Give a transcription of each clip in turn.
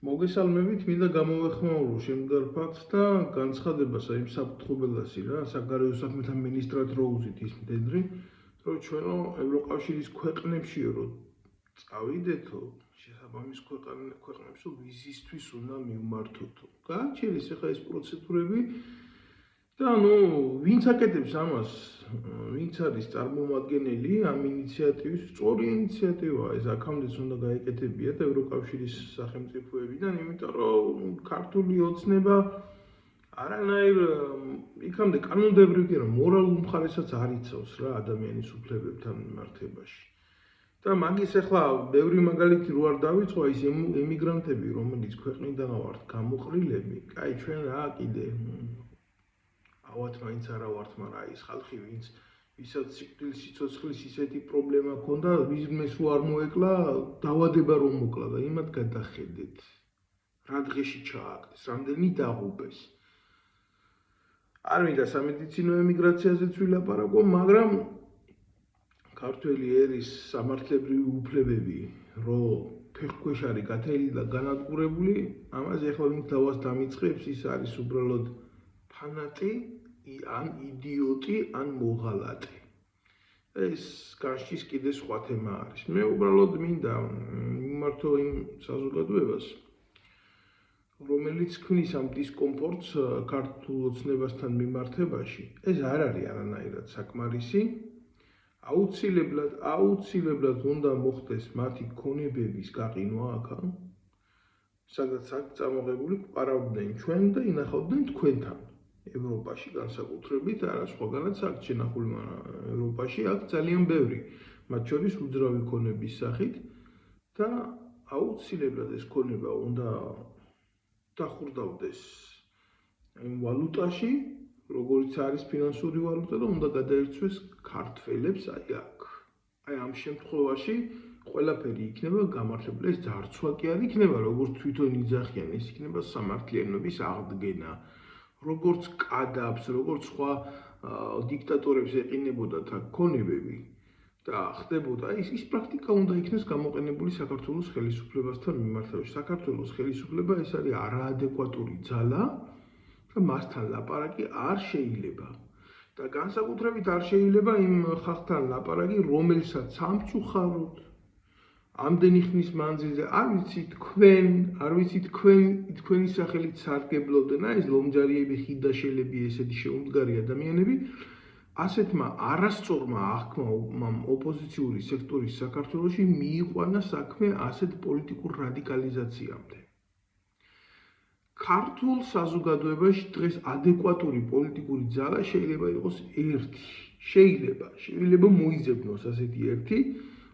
მოგესალმებით, მინდა გამოვეხმაურო შემდგარ ფაქტს და განცხადებას იმ საფრთხობელასი რა, საგარეო საქმეთა მინისტრად რო უზით ის მდედრი, რომ ჩვენო ევროკავშირის ქვეყნებშიო რო წავიდეთო, შესაბამის ქვეყნებსო ვიზისთვის უნდა მივმართოთო. გააჩერეს ახლა ეს პროცედურები და ვინც აკეთებს ამას, ვინც არის წარმომადგენელი ამ ინიციატივის, სწორი ინიციატივაა ეს აქამდეც უნდა გაეკეთებია და ევროკავშირის სახელმწიფოებიდან, იმიტომ რომ ქართული ოცნება არანაირ იქამდე კანონმდებლივ კი არა, მორალურ მხარესაც არ იცავს რა ადამიანის უფლებებთან მიმართებაში. და მაგის ახლა ბევრი მაგალითი რო არ დავიწყო, ის ემიგრანტები, რომელიც ქვეყნიდან ვართ გამოყრილები, კაი ჩვენ რა კიდე ავად მაინც არა ვართ, მაგრამ ის ხალხი, ვისაც სიკვდილის სიცოცხლის ისეთი პრობლემა ჰქონდა, ვიზმეს რო არ მოეკლა, დავადება რომ მოკლა და იმათ გადახედეთ. რა დღეში ჩააკდეს, რამდენი დაღუპეს. არ მინდა სამედიცინო ემიგრაციაზეც ვილაპარაკო, მაგრამ ქართველი ერის სამართლებრივი უფლებები, რომ ფეხქვეშ არის გათელი და განადგურებული, ამაზე ახლა ვინც დავას დამიწყებს, ის არის უბრალოდ ფანატი, ან იდიოტი, ან მოღალატე. ეს განსჯის კიდე სხვა თემა არის. მე უბრალოდ მინდა მიმართო იმ საზოგადოებას, რომელიც ქმნის ამ დისკომფორტს ქართულ ოცნებასთან მიმართებაში. ეს არ არის არანაირად საკმარისი. აუცილებლად უნდა მოხდეს მათი ქონებების გაყინვა აქა, სადაც აქ წამოღებული გვყარავდნენ ჩვენ და ინახავდნენ თქვენთან. ევროპაში განსაკუთრებით, არა სხვაგანაც აქ შენახული, მაგრამ ევროპაში აქ ძალიან ბევრი, მათ შორის უძრავი ქონების სახით და აუცილებლად ეს ქონება უნდა დახურდავდეს იმ ვალუტაში, როგორც არის ფინანსური ვალუტა და უნდა გადაერჩეს ქართველებს აი აქ. აი ამ შემთხვევაში ყველაფერი იქნება გამართლებული, ეს ძარცვა კი არ იქნება, როგორც თვითონ იძახიან, ეს იქნება სამართლიანობის აღდგენა. როგორც კადაბს, როგორც სხვა დიქტატორებს ეყინებოდათ აქ ქონებები და ხდებოდა ის პრაქტიკა უნდა იქნეს გამოყენებული საქართველოს ხელისუფლებასთან მიმართებაში. საქართველოს ხელისუფლება ეს არის არაადეკვატური ძალა და მასთან ლაპარაკი არ შეიძლება. და განსაკუთრებით არ შეიძლება იმ ხალხთან ლაპარაკი, რომელსაც სამწუხაროდ ამდენი ხნის მანძილზე არ ვიცი თქვენი სახელით სარგებლობდნენ, ეს ლომჯარიები, ხიდაშელები, ესეთი შეუმდგარი ადამიანები, ასეთმა არასწორმა აღქმმა ოპოზიციური სექტორის საქართველოში მიიყვანა საქმე ასეთ პოლიტიკურ რადიკალიზაციამდე. ქართულ საზოგადოებაში დღეს ადეკვატური პოლიტიკური ძალა შეიძლება იყოს ერთი. შეიძლება მოიძებნოს ასეთი ერთი,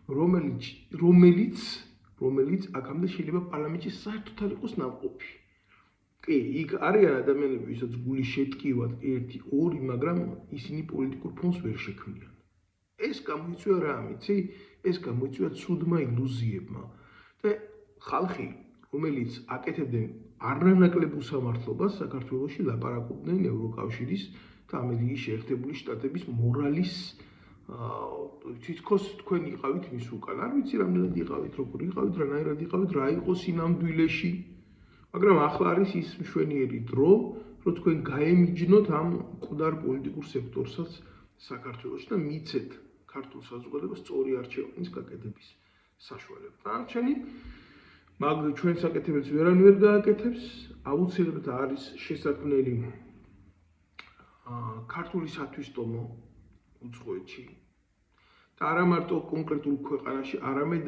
რომელიც აქამდე შეიძლება პარლამენტში საერთოდ არ იყოს ნამყოფი. კი, იქ არიან ადამიანები, ვისაც გული შეტკივათ 1-2, მაგრამ ისინი პოლიტიკურ ფონს ვერ შექმნიან. ეს გამოიწვია რა, ამიცი? ეს გამოიწვია ცუდმა ილუზიებმა. და ხალხი, რომელიც აკეთებდნენ არანაკლებ უსამართლობას, საქართველოში ლაპარაკობდნენ ევროკავშირის და ამერიკის შეერთებული შტატების მორალის თითქოს თქვენ იყავით მის უკან. არ ვიცი რამდენად იყავით, როგორ იყავით, რანაირად იყავით, რა იყო სინამდვილეში. მაგრამ ახლა არის ის მშვენიერი დრო, რომ თქვენ გაემიჯნოთ ამ მკვდარ პოლიტიკურ სექტორსაც საქართველოში და მიცეთ ქართულ საზოგადოებას სწორი არჩევნის გაკეთების საშუალება. დანარჩენი მაგ ჩვენ საკეთებელს ვერანაირ გააკეთებს, აუცილებლად არის შესაქმნელი ქართული სათვისტომო უცხოეთში და არა მარტო კონკრეტულ ქვეყანაში, არამედ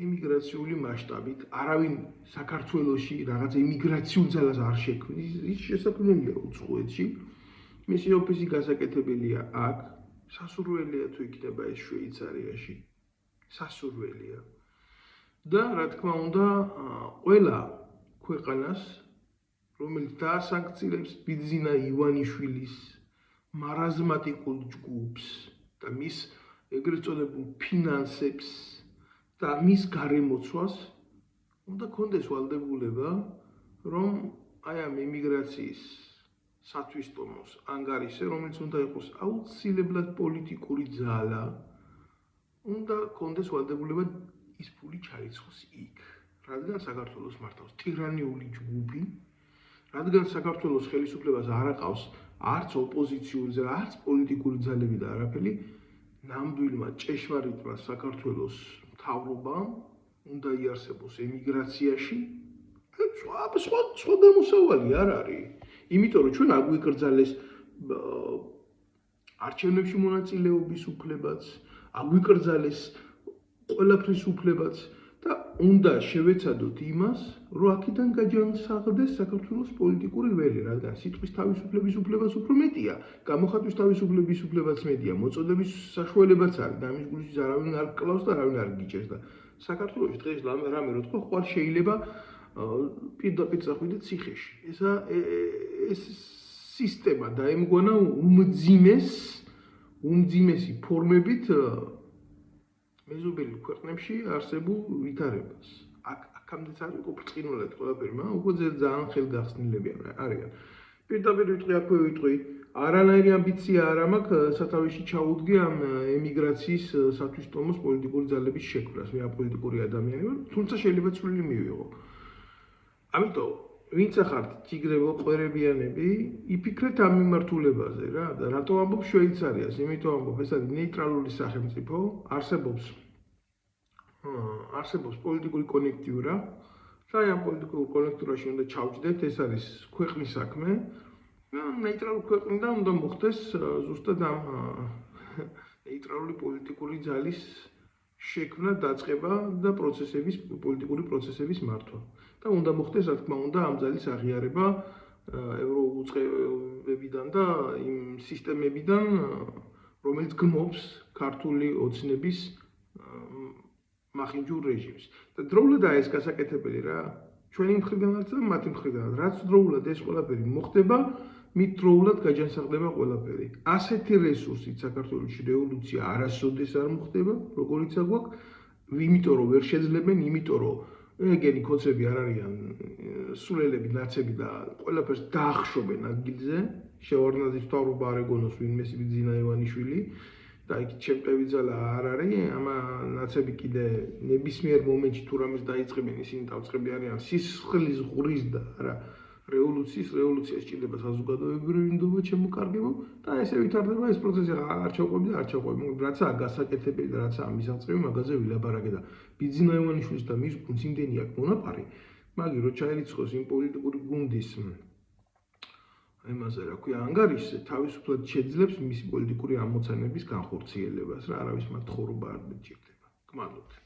ემიგრაციული მასშტაბით, არავინ საქართველოში რაღაც ემიგრაციულ ძალას არ შექმნის, ის შესაქმნელია უცხოეთში. მისი ოფისი გასაკეთებელია აქ, სასურველია თუ იქნება ეს შვეიცარიაში, სასურველია. და რა თქმა უნდა, ყველა ქვეყანას, რომელიც დაასანქციელებს ბიძინა ივანიშვილის მარაზმატიკულ ჯგუფს და მის ეგრეთ წოდებულ ფინანსებს და მის გარემოცვას, უნდა კონდეს ვალდებულება, რომ აი ამ ემიგრაციის სათვისტომოს ანგარიშზე, რომელიც უნდა იყოს აუცილებლად პოლიტიკური ძალა, უნდა კონდეს ვალდებულება ის ფული ჩაიცხოს იქ. რადგან საქართველოს მართავს ტირანიული ჯგუფი, რადგან საქართველოს ხელისუფლებას არ აყავს არც ოპოზიციური ძალა, არც პოლიტიკური ძალები და არაფერი, ნამდვილმა ჭეშმარიტმა საქართველოს მთავრობამ უნდა იარსებოს ემიგრაციაში. სხვა გამოსავალი არ არის. იმიტომ რომ ჩვენ აგვიკრძალეს არჩევნებში მონაწილეობის უფლებაც, აგვიკრძალეს ყველაფრის უფლებაც და უნდა შევეცადოთ იმას, რომ აქედან გაჯანსაღდეს საქართველოს პოლიტიკური ველი, რადგან სიტყვის თავისუფლების უფლებაც უფრო მეტია, გამოხატვის თავისუფლების უფლებაც მეტია, მოწოდების საშუალებაც არის და ამის გულში არავინ არ კლავს და არავინ არ გიჭერს და საქართველოში დღეს რამე რო თქვა, ხვალ შეიძლება პირდაპირ წახვიდეთ ციხეში. ეს სისტემა დაემგვანა უმძიმესი ფორმებით მეზობელი ქვეყნებში არსებულ ვითარებას. აქამდეც არ იყო ბრწყინვალედ ყველაფერი, მაგრამ უკვე ძალიან ხელგახსნილები არიან. პირდაპირ ვიტყვი, აქვე ვიტყვი, არანაირი ამბიცია არ მაქვს სათავეში ჩაუდგე ამ ემიგრაციის სათვისტომოს პოლიტიკური ძალების შექმნას. მე აპოლიტიკური ადამიანი ვარ, თუმცა შეიძლება ცვლილი მივიღო. ამიტომ ვინც ახართ ტიგრებო ყვერებიანები, იფიქრეთ ამ მიმართულებაზე რა და რატო ამბობ შვეიცარიას? იმიტომ ამბობ, ეს არის ნეიტრალური სახელმწიფო, არსებობს პოლიტიკური კონექტიურა. და ამ პოლიტიკურ კონექტიურაში უნდა ჩავჯდეთ, ეს არის ქვეყნის საქმე. ნეიტრალურ ქვეყნიდან უნდა მოხდეს ზუსტად ამ ნეიტრალური პოლიტიკური ძალის შექმნა, დაწყება და პოლიტიკური პროცესების მართვა. და უნდა მოხდეს, რა თქმა უნდა, ამ ძალის აღიარება ევროუწყებებიდან და იმ სისტემებიდან, რომელიც გმობს ქართული ოცნების მახინჯურ რეჟიმს. და დროულადაა ეს გასაკეთებელი რა. ჩვენი მხრიდანაც და მათი მხრიდანაც. რაც დროულად ეს ყველაფერი მოხდება, მით დროულად გაჯანსაღდება ყველაფერი. ასეთი რესურსით საქართველოში რევოლუცია არასოდეს არ მოხდება, როგორიც აგვაქვს, იმიტომ რომ ვერ შეძლებენ, იმიტომ რომ ეგენი ქოცები არ არიან სულელები, ნაცები და ყველაფერს დაახშობენ ადგილზე. შევარდნაძის მთავრობა არ ეგონოს ვინმე სიბიძინა ივანიშვილი და იქ ჩემპევი ძალა არ არის. ამ ნაცები კიდე ნებისმიერ მომენტში თუ რამეს დაიწყებენ, ისინი დავწყები არიან სისხლის ღურის და არა რევოლუცია სჭირდება საზოგადოებრივი ნდობა ჩემო კარგებო და ესე ვითარდება ეს პროცესი. არ ჩავყვები და არ ჩავყვები, რაცა გასაკეთებელი და რაცა მისაღწევი მაგაზე ვილაპარაკე და ბიძინა ივანიშვილის და მის გუნდს იმდენი აქვს მონაპარი, მაგი რო ჩაერიცხოს იმ პოლიტიკური გუნდის იმაზე რა ქვია ანგარიშზე, თავისუფლად შეძლებს მისი პოლიტიკური ამოცანების განხორციელებას რა, არავის მათ ცხოვრობა არ დაჭირდება. გმადლობთ.